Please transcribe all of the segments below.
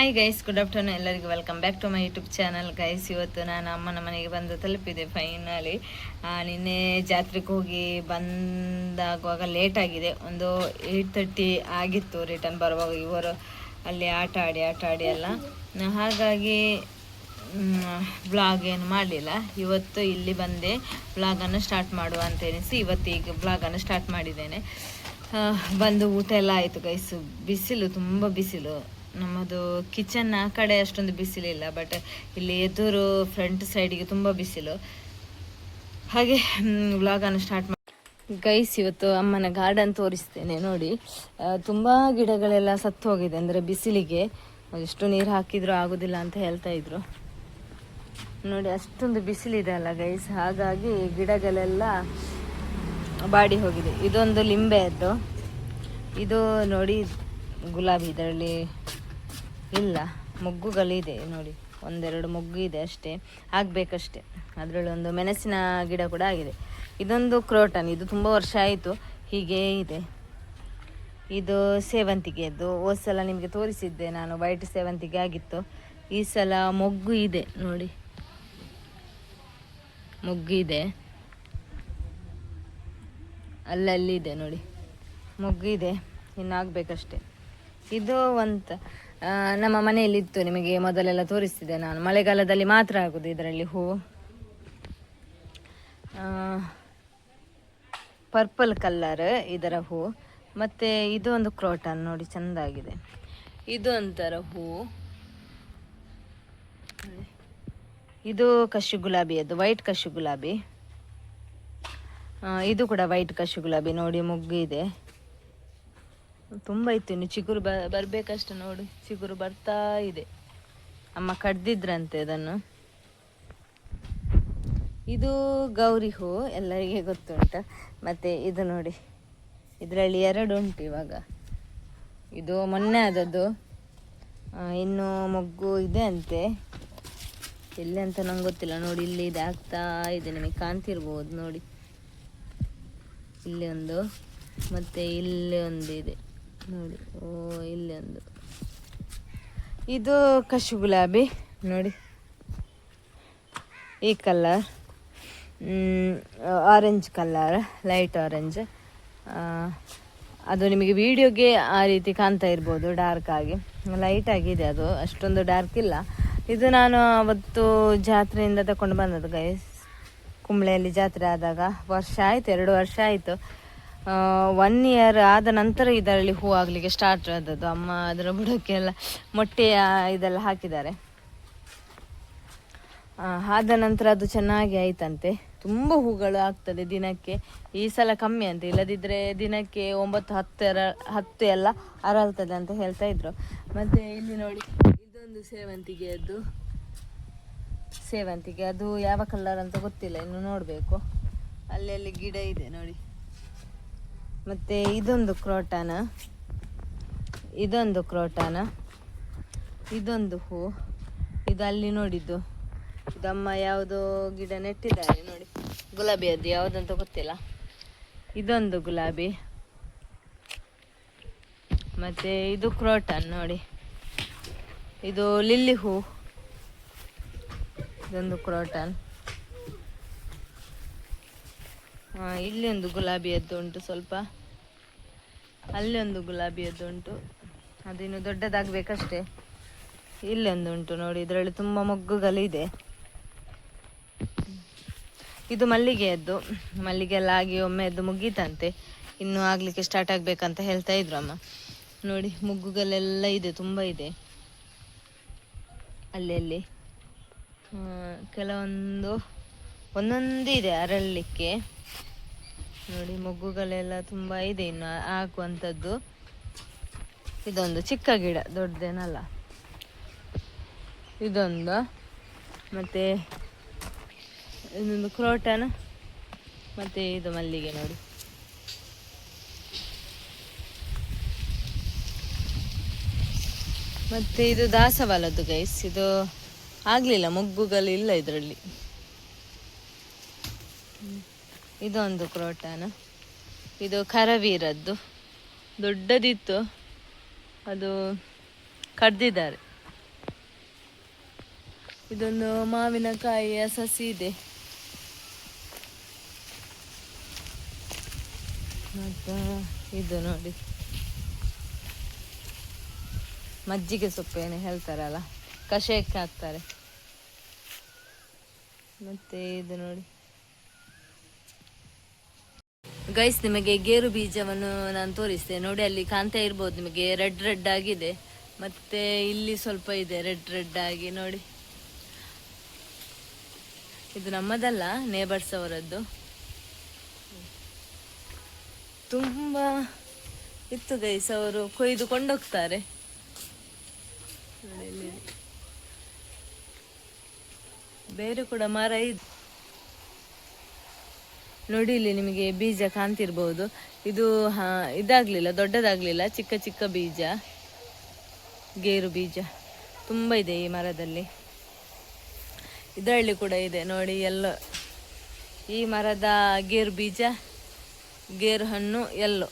Hi guys, good afternoon ಎಲ್ಲರಿಗೂ. Welcome back to my YouTube channel guys. ಇವತ್ತು ನಾನು ಅಮ್ಮನ ಮನೆಗೆ ಬಂದು ತಲುಪಿದೆ ಫೈನಲಿ. ನಿನ್ನೆ ಜಾತ್ರೆಗೆ ಹೋಗಿ ಬಂದಾಗುವಾಗ ಲೇಟ್ ಆಗಿದೆ, ಒಂದು 8:30 ಆಗಿತ್ತು ರಿಟರ್ನ್ ಬರುವಾಗ. ಇವರು ಅಲ್ಲಿ ಆಟ ಆಡಿ ಎಲ್ಲ, ಹಾಗಾಗಿ ಬ್ಲಾಗ್ ಏನು ಮಾಡಲಿಲ್ಲ. ಇವತ್ತು ಇಲ್ಲಿ ಬಂದೆ ಬ್ಲಾಗನ್ನು ಸ್ಟಾರ್ಟ್ ಮಾಡುವ ಅಂತ ಎನಿಸಿ ಇವತ್ತೀಗ ಬ್ಲಾಗನ್ನು ಸ್ಟಾರ್ಟ್ ಮಾಡಿದ್ದೇನೆ. ಬಂದು ಊಟ ಎಲ್ಲ ಆಯಿತು ಗೈಸ್. ಬಿಸಿಲು, ತುಂಬ ಬಿಸಿಲು. ನಮ್ಮದು ಕಿಚನ್ ಆ ಕಡೆ ಅಷ್ಟೊಂದು ಬಿಸಿಲಿಲ್ಲ, ಬಟ್ ಇಲ್ಲಿ ಎದುರು ಫ್ರಂಟ್ ಸೈಡಿಗೆ ತುಂಬ ಬಿಸಿಲು. ಹಾಗೆ ವ್ಲಾಗನ್ನು ಸ್ಟಾರ್ಟ್ ಮಾಡಿ ಗೈಸ್. ಇವತ್ತು ಅಮ್ಮನ ಗಾರ್ಡನ್ ತೋರಿಸ್ತೇನೆ ನೋಡಿ. ತುಂಬ ಗಿಡಗಳೆಲ್ಲ ಸತ್ತು ಹೋಗಿದೆ, ಅಂದರೆ ಬಿಸಿಲಿಗೆ ಎಷ್ಟು ನೀರು ಹಾಕಿದರೂ ಆಗೋದಿಲ್ಲ ಅಂತ ಹೇಳ್ತಾ ಇದ್ರು ನೋಡಿ. ಅಷ್ಟೊಂದು ಬಿಸಿಲಿದೆ ಅಲ್ಲ ಗೈಸ್, ಹಾಗಾಗಿ ಗಿಡಗಳೆಲ್ಲ ಬಾಡಿ ಹೋಗಿದೆ. ಇದೊಂದು ಲಿಂಬೆಯದ್ದು, ಇದು ನೋಡಿ ಗುಲಾಬಿ. ಇದರಲ್ಲಿ ಇಲ್ಲ, ಮೊಗ್ಗುಗಳಿದೆ ನೋಡಿ, ಒಂದೆರಡು ಮೊಗ್ಗು ಇದೆ ಅಷ್ಟೇ, ಆಗಬೇಕಷ್ಟೆ. ಅದರಲ್ಲಿ ಒಂದು ಮೆಣಸಿನ ಗಿಡ ಕೂಡ ಆಗಿದೆ. ಇದೊಂದು ಕ್ರೋಟನ್, ಇದು ತುಂಬ ವರ್ಷ ಆಯಿತು ಹೀಗೇ ಇದೆ. ಇದು ಸೇವಂತಿಗೆಯದ್ದು. ಹೋದ ಸಲ ನಿಮಗೆ ತೋರಿಸಿದ್ದೆ ನಾನು, ವೈಟ್ ಸೇವಂತಿಗೆ ಆಗಿತ್ತು. ಈ ಸಲ ಮೊಗ್ಗು ಇದೆ ನೋಡಿ, ಮೊಗ್ಗು ಇದೆ, ಅಲ್ಲಲ್ಲಿದೆ ನೋಡಿ, ಮೊಗ್ಗು ಇದೆ, ಇನ್ನು ಆಗಬೇಕಷ್ಟೆ. ಇದು ನಮ್ಮ ಮನೆಯಲ್ಲಿತ್ತು, ನಿಮಗೆ ಮೊದಲೆಲ್ಲ ತೋರಿಸ್ತಿದ್ದೆ ನಾನು. ಮಳೆಗಾಲದಲ್ಲಿ ಮಾತ್ರ ಆಗೋದು ಇದರಲ್ಲಿ ಹೂ. ಪರ್ಪಲ್ ಕಲರ್ ಇದರ ಹೂ. ಮತ್ತು ಇದು ಒಂದು ಕ್ರೋಟನ್ ನೋಡಿ, ಚೆಂದಾಗಿದೆ. ಇದು ಒಂಥರ ಹೂ, ಇದು ಕಶು ಗುಲಾಬಿಯದ್ದು, ವೈಟ್ ಕಶು ಗುಲಾಬಿ. ಇದು ಕೂಡ ವೈಟ್ ಕಶು ಗುಲಾಬಿ ನೋಡಿ, ಮೊಗ್ಗು ಇದೆ. ತುಂಬ ಇತ್ತು, ಇನ್ನು ಚಿಗುರು ಬರಬೇಕಷ್ಟು ನೋಡಿ, ಚಿಗುರು ಬರ್ತಾ ಇದೆ. ಅಮ್ಮ ಕಡ್ದಿದ್ರಂತೆ ಅದನ್ನು. ಇದು ಗೌರಿ ಹೂ, ಎಲ್ಲರಿಗೆ ಗೊತ್ತುಂಟು. ಮತ್ತು ಇದು ನೋಡಿ, ಇದರಲ್ಲಿ 2 ಉಂಟು ಇವಾಗ. ಇದು ಮೊನ್ನೆ ಆದದ್ದು, ಇನ್ನು ಮೊಗ್ಗು ಇದೆ ಅಂತೆ. ಎಲ್ಲಿ ಅಂತ ನಂಗೆ ಗೊತ್ತಿಲ್ಲ ನೋಡಿ. ಇಲ್ಲಿ ಇದೆ, ಆಗ್ತಾ ಇದೆ, ನಿಮಗೆ ಕಾಣ್ತಿರ್ಬೋದು ನೋಡಿ. ಇಲ್ಲಿ ಒಂದು, ಮತ್ತು ಇಲ್ಲಿ ಒಂದು ಇದೆ ನೋಡಿ. ಇಲ್ಲಿ ಒಂದು, ಇದು ಕಶು ಗುಲಾಬಿ ನೋಡಿ, ಈ colour orange colour, light orange. ಅದು ನಿಮಗೆ ವಿಡಿಯೋಗೆ ಆ ರೀತಿ ಕಾಣ್ತಾ ಇರ್ಬೋದು, ಡಾರ್ಕ್ ಆಗಿ. ಲೈಟ್ ಆಗಿದೆ ಅದು, ಅಷ್ಟೊಂದು ಡಾರ್ಕ್ ಇಲ್ಲ. ಇದು ನಾನು ಅವತ್ತು ಜಾತ್ರೆಯಿಂದ ತಗೊಂಡು ಬಂದದ್ದು ಗೈಸ್. ಕುಂಬ್ಳೆಯಲ್ಲಿ ಜಾತ್ರೆ ಆದಾಗ, ವರ್ಷ ಆಯಿತು, 2 ವರ್ಷ ಆಯಿತು. 1 ಇಯರ್ ಆದ ನಂತರ ಇದರಲ್ಲಿ ಹೂ ಆಗಲಿಕ್ಕೆ ಸ್ಟಾರ್ಟ್ ಆದದ್ದು. ಅಮ್ಮ ಅದರ ಬುಡಕ್ಕೆಲ್ಲ ಮೊಟ್ಟೆಯ ಇದೆಲ್ಲ ಹಾಕಿದ್ದಾರೆ. ಆದ ನಂತರ ಅದು ಚೆನ್ನಾಗಿ ಆಯ್ತಂತೆ. ತುಂಬ ಹೂಗಳು ಆಗ್ತದೆ ದಿನಕ್ಕೆ. ಈ ಸಲ ಕಮ್ಮಿ ಅಂತ, ಇಲ್ಲದಿದ್ದರೆ ದಿನಕ್ಕೆ 9-10 ಎಲ್ಲ ಅರಳ್ತದೆ ಅಂತ ಹೇಳ್ತಾ ಇದ್ರು. ಮತ್ತು ಇಲ್ಲಿ ನೋಡಿ, ಇದೊಂದು ಸೇವಂತಿಗೆಯದ್ದು. ಸೇವಂತಿಗೆ ಅದು ಯಾವ ಕಲರ್ ಅಂತ ಗೊತ್ತಿಲ್ಲ, ಇನ್ನು ನೋಡಬೇಕು. ಅಲ್ಲಲ್ಲಿ ಗಿಡ ಇದೆ ನೋಡಿ. ಮತ್ತು ಇದೊಂದು ಕ್ರೋಟಾನ, ಇದೊಂದು ಕ್ರೋಟಾನ, ಇದೊಂದು ಹೂ. ಇದು ಅಲ್ಲಿ ನೋಡಿದ್ದು, ಇದಮ್ಮ ಯಾವುದೋ ಗಿಡ ನೆಟ್ಟಿದ್ದಾರೆ ನೋಡಿ, ಗುಲಾಬಿಯದ್ದು, ಯಾವುದಂತ ಗೊತ್ತಿಲ್ಲ. ಇದೊಂದು ಗುಲಾಬಿ. ಮತ್ತು ಇದು ಕ್ರೋಟನ್ ನೋಡಿ, ಇದು ಲಿಲ್ಲಿ ಹೂ. ಇದೊಂದು ಕ್ರೋಟನ್. ಇಲ್ಲಿ ಒಂದು ಗುಲಾಬಿಯದ್ದು ಉಂಟು ಸ್ವಲ್ಪ, ಅಲ್ಲಿ ಒಂದು ಗುಲಾಬಿಯದ್ದು ಉಂಟು, ಅದಿನ್ನು ದೊಡ್ಡದಾಗಬೇಕಷ್ಟೇ. ಇಲ್ಲೊಂದು ಉಂಟು ನೋಡಿ, ಇದರಲ್ಲಿ ತುಂಬ ಮೊಗ್ಗುಗಳಿದೆ. ಇದು ಮಲ್ಲಿಗೆಯದ್ದು, ಮಲ್ಲಿಗೆ ಎಲ್ಲ ಆಗಿ ಒಮ್ಮೆದ್ದು ಮುಗೀತಂತೆ, ಇನ್ನೂ ಆಗಲಿಕ್ಕೆ ಸ್ಟಾರ್ಟ್ ಆಗಬೇಕಂತ ಹೇಳ್ತಾ ಇದ್ರು ಅಮ್ಮ. ನೋಡಿ ಮೊಗ್ಗುಗಳೆಲ್ಲ ಇದೆ, ತುಂಬ ಇದೆ ಅಲ್ಲಿ. ಕೆಲವೊಂದು ಒಂದೊಂದು ಇದೆ ಅರಳಲಿಕ್ಕೆ ನೋಡಿ. ಮೊಗ್ಗುಗಳೆಲ್ಲ ತುಂಬ ಇದೆ, ಇನ್ನು ಹಾಕುವಂಥದ್ದು. ಇದೊಂದು ಚಿಕ್ಕ ಗಿಡ, ದೊಡ್ಡದೇನಲ್ಲ. ಇದೊಂದು, ಮತ್ತು ಇದೊಂದು ಕ್ರೋಟನ್, ಮತ್ತು ಇದು ಮಲ್ಲಿಗೆ ನೋಡಿ. ಮತ್ತು ಇದು ದಾಸವಾಳದ್ದು ಗೈಸ್. ಇದು ಆಗಲಿಲ್ಲ, ಮೊಗ್ಗುಗಳಿಲ್ಲ ಇದರಲ್ಲಿ. ಇದೊಂದು ಕ್ರೋಟಾನ, ಇದು ಕರವೀರದ್ದು, ದೊಡ್ಡದಿತ್ತು, ಅದು ಕಡ್ದಿದ್ದಾರೆ. ಇದೊಂದು ಮಾವಿನಕಾಯಿಯ ಸಸಿ ಇದೆ. ಮತ್ತು ಇದು ನೋಡಿ ಮಜ್ಜಿಗೆ ಸೊಪ್ಪು ಏನು ಹೇಳ್ತಾರಲ್ಲ, ಕಷಾಯಕ್ಕೆ ಹಾಕ್ತಾರೆ. ಮತ್ತೆ ಇದು ನೋಡಿ ಗೈಸ್, ನಿಮಗೆ ಗೇರು ಬೀಜವನ್ನು ನಾನು ತೋರಿಸ್ತೇನೆ ನೋಡಿ. ಅಲ್ಲಿ ಕಾಣ್ತಾ ಇರ್ಬೋದು ನಿಮಗೆ, ರೆಡ್ ರೆಡ್ ಆಗಿದೆ. ಮತ್ತೆ ಇಲ್ಲಿ ಸ್ವಲ್ಪ ಇದೆ ರೆಡ್ ರೆಡ್ ಆಗಿ ನೋಡಿ. ಇದು ನಮ್ಮದಲ್ಲ, ನೇಬರ್ಸ್ ಅವರದ್ದು. ತುಂಬ ಇತ್ತು ಗೈಸ್, ಅವರು ಕೊಯ್ದು ಕೊಂಡೋಗ್ತಾರೆ. ಬೇರೆ ಕೂಡ ಮರ ಇದೆ ನೋಡಿ. ಇಲ್ಲಿ ನಿಮಗೆ ಬೀಜ ಕಾಣ್ತಿರ್ಬೋದು. ಇದು ಇದಾಗಲಿಲ್ಲ, ದೊಡ್ಡದಾಗಲಿಲ್ಲ, ಚಿಕ್ಕ ಚಿಕ್ಕ ಬೀಜ, ಗೇರು ಬೀಜ ತುಂಬ ಇದೆ ಈ ಮರದಲ್ಲಿ. ಇದರಲ್ಲಿ ಕೂಡ ಇದೆ ನೋಡಿ ಎಲ್ಲೋ. ಈ ಮರದ ಗೇರು ಬೀಜ, ಗೇರು ಹಣ್ಣು ಎಲ್ಲೋ.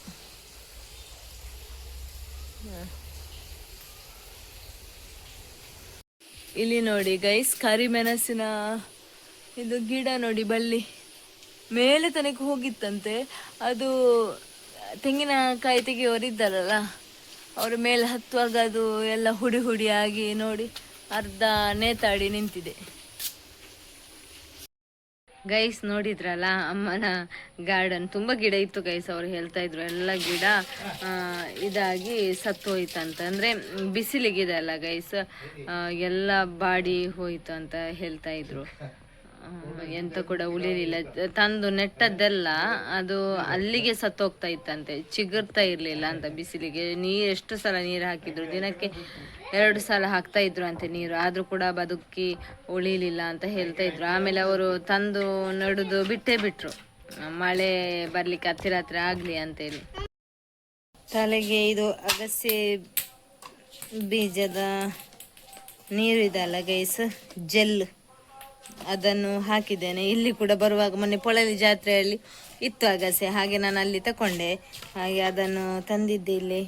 ಇಲ್ಲಿ ನೋಡಿ ಗೈಸ್, ಕರಿಮೆಣಸಿನ ಇದು ಗಿಡ ನೋಡಿ, ಬಳ್ಳಿ ಮೇಲೆ ತನಕ ಹೋಗಿತ್ತಂತೆ. ಅದು ತೆಂಗಿನಕಾಯಿ ತೆಗೆಯೋರಿದ್ದಾರಲ್ಲ, ಅವ್ರ ಮೇಲೆ ಹತ್ತುವಾಗ ಅದು ಎಲ್ಲ ಹುಡಿ ಹುಡಿ ಆಗಿ ನೋಡಿ ಅರ್ಧ ನೇತಾಡಿ ನಿಂತಿದೆ. ಗೈಸ್ ನೋಡಿದ್ರಲ್ಲ ಅಮ್ಮನ ಗಾರ್ಡನ್, ತುಂಬ ಗಿಡ ಇತ್ತು ಗೈಸ್. ಅವ್ರು ಹೇಳ್ತಾ ಇದ್ರು ಎಲ್ಲ ಗಿಡ ಇದಾಗಿ ಸತ್ತು ಹೋಯ್ತಂತ. ಅಂದರೆ ಬಿಸಿಲಿಗಿದೆ ಅಲ್ಲ ಗೈಸ್, ಎಲ್ಲ ಬಾಡಿ ಹೋಯ್ತು ಅಂತ ಹೇಳ್ತಾ ಇದ್ರು. ಎಂತ ಕೂಡ ಉಳಿಲಿಲ್ಲ. ತಂದು ನೆಟ್ಟದ್ದೆಲ್ಲ ಅದು ಅಲ್ಲಿಗೆ ಸತ್ತೋಗ್ತಾ ಇತ್ತಂತೆ, ಚಿಗುರ್ತಾ ಇರಲಿಲ್ಲ ಅಂತ ಬಿಸಿಲಿಗೆ. ಎಷ್ಟು ಸಲ ನೀರು ಹಾಕಿದ್ರು, ದಿನಕ್ಕೆ 2 ಸಲ ಹಾಕ್ತಾ ಇದ್ರು ಅಂತೆ ನೀರು, ಆದರೂ ಕೂಡ ಬದುಕಿ ಉಳಿಲಿಲ್ಲ ಅಂತ ಹೇಳ್ತಾ ಇದ್ರು. ಆಮೇಲೆ ಅವರು ತಂದು ನೆಡುದು ಬಿಟ್ಟೇ ಬಿಟ್ರು, ಮಳೆ ಬರ್ಲಿಕ್ಕೆ ಹತ್ತಿರ ಆಗಲಿ ಅಂತೇಳಿ. ತಲೆಗೆ ಇದು ಅಗಸೆ ಬೀಜದ ನೀರು ಇದಲ್ಲ ಗೈಸ್, ಜೆಲ್, ಅದನ್ನು ಹಾಕಿದ್ದೇನೆ. ಇಲ್ಲಿ ಕೂಡ ಬರುವಾಗ ಮೊನ್ನೆ ಪೊಳಲಿ ಜಾತ್ರೆಯಲ್ಲಿ ಇತ್ತು ಅಗಸೆ, ಹಾಗೆ ನಾನು ಅಲ್ಲಿ ತಗೊಂಡೆ. ಹಾಗೆ ಅದನ್ನು ತಂದಿದ್ದೆ ಇಲ್ಲಿ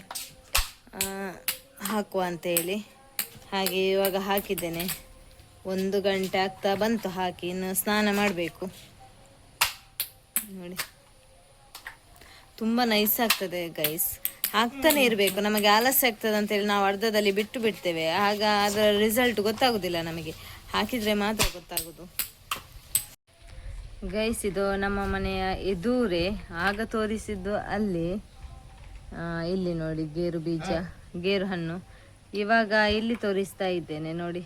ಹಾಕುವ ಅಂತೇಳಿ. ಹಾಗೆ ಇವಾಗ ಹಾಕಿದ್ದೇನೆ. 1 ಗಂಟೆ ಆಗ್ತಾ ಬಂತು ಹಾಕಿ. ಇನ್ನು ಸ್ನಾನ ಮಾಡಬೇಕು ನೋಡಿ. ತುಂಬ ನೈಸ್ ಆಗ್ತದೆ ಗೈಸ್, ಹಾಕ್ತಾನೆ ಇರಬೇಕು. ನಮಗೆ ಆಲಸ್ಯ ಆಗ್ತದೆ ಅಂತೇಳಿ ನಾವು ಅರ್ಧದಲ್ಲಿ ಬಿಟ್ಟು ಬಿಡ್ತೇವೆ, ಆಗ ಅದರ ರಿಸಲ್ಟ್ ಗೊತ್ತಾಗೋದಿಲ್ಲ ನಮಗೆ. ಹಾಕಿದರೆ ಮಾತ್ರ ಗೊತ್ತಾಗೋದು ಗೈಸ್. ಇದು ನಮ್ಮ ಮನೆಯ ಎದುರೇ, ಆಗ ತೋರಿಸಿದ್ದು ಅಲ್ಲಿ. ಇಲ್ಲಿ ನೋಡಿ ಗೇರು ಬೀಜ, ಗೇರು ಹಣ್ಣು. ಇವಾಗ ಇಲ್ಲಿ ತೋರಿಸ್ತಾ ಇದ್ದೇನೆ ನೋಡಿ.